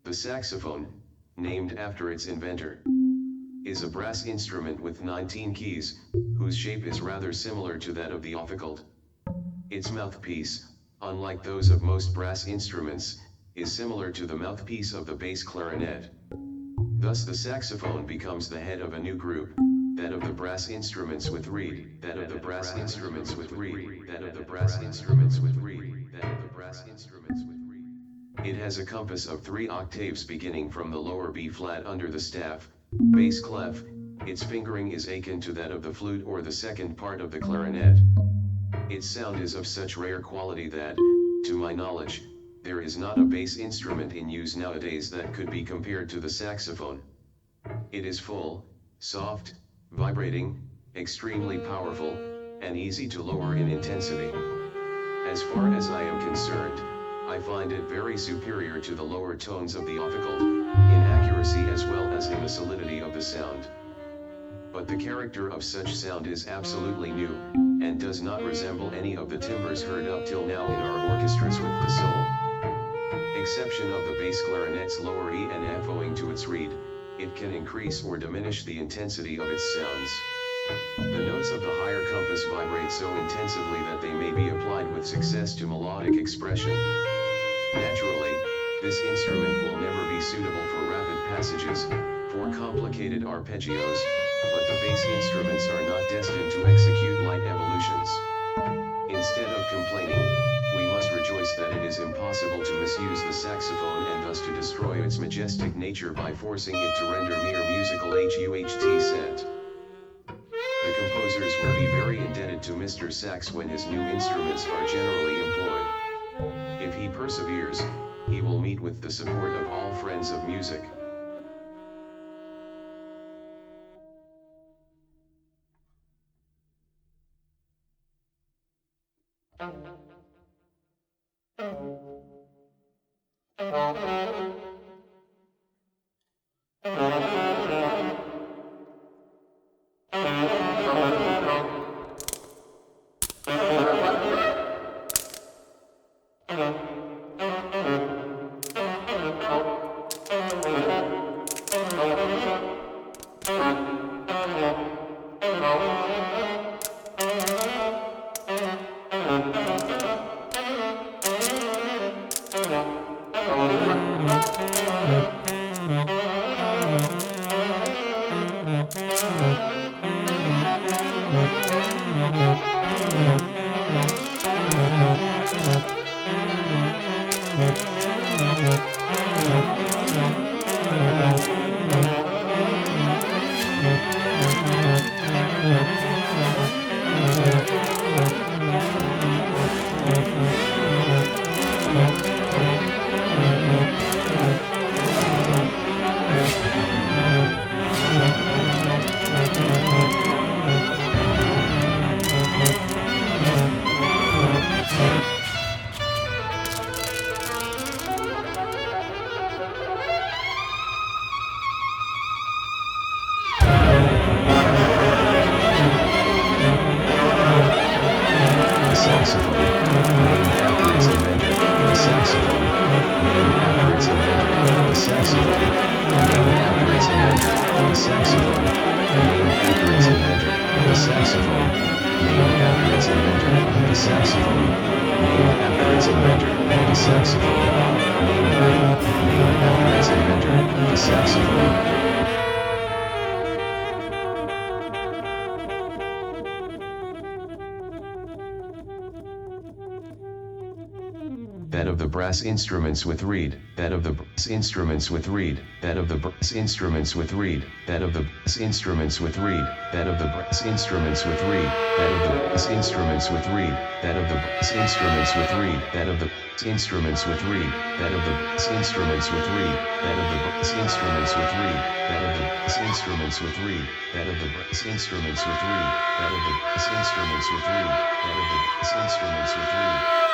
The saxophone, named after its inventor, is a brass instrument with 19 keys, whose shape is rather similar to that of the ophicult. Its mouthpiece, unlike those of most brass instruments, is similar to the mouthpiece of the bass clarinet. Thus the saxophone becomes the head of a new group, that of the brass instruments with reed, that of the brass instruments with reed, that of the brass instruments with reed, that of the brass instruments with reed. It has a compass of 3 octaves beginning from the lower B flat under the staff, bass clef. Its fingering is akin to that of the flute or the second part of the clarinet. Its sound is of such rare quality that, to my knowledge, there is not a bass instrument in use nowadays that could be compared to the saxophone. It is full, soft, vibrating, extremely powerful, and easy to lower in intensity. As far as I am concerned, I find it very superior to the lower tones of the ophicult, in accuracy as well as in the solidity of the sound. But the character of such sound is absolutely new, and does not resemble any of the timbres heard up till now in our orchestras with the sole exception of the bass clarinet's lower E and F. Owing to its reed, it can increase or diminish the intensity of its sounds. The notes of the higher compass vibrate so intensively that they may be applied with success to melodic expression. Naturally, this instrument will never be suitable for rapid passages, for complicated arpeggios, but the bass instruments are not destined to execute light evolutions. Instead of complaining, we must rejoice that it is impossible to misuse the saxophone and thus to destroy its majestic nature by forcing it to render mere musical HUHT scent. The composers will be very indebted to Mr. Sax when his new instruments are generally employed. If he perseveres, he will meet with the support of all friends of music. saxophone, named after its inventor. The saxophone, named after its inventor. The saxophone, named after its inventor. The saxophone, named after its inventor. The saxophone, named after its inventor. The saxophone, named after its inventor. The saxophone, named after its inventor. The saxophone. Bed of the brass instruments with reed, bed of the brass instruments with reed, bed of the brass instruments with reed, bed of the brass instruments with reed, bed of the brass instruments with reed, bed of the brass instruments with reed, bed of the brass instruments with reed, bed of the brass instruments with reed, bed of the brass instruments with reed, bed of the brass instruments with reed, bed of the brass instruments with reed, bed of the brass instruments with reed, bed of the brass instruments with reed, bed of the brass instruments with reed.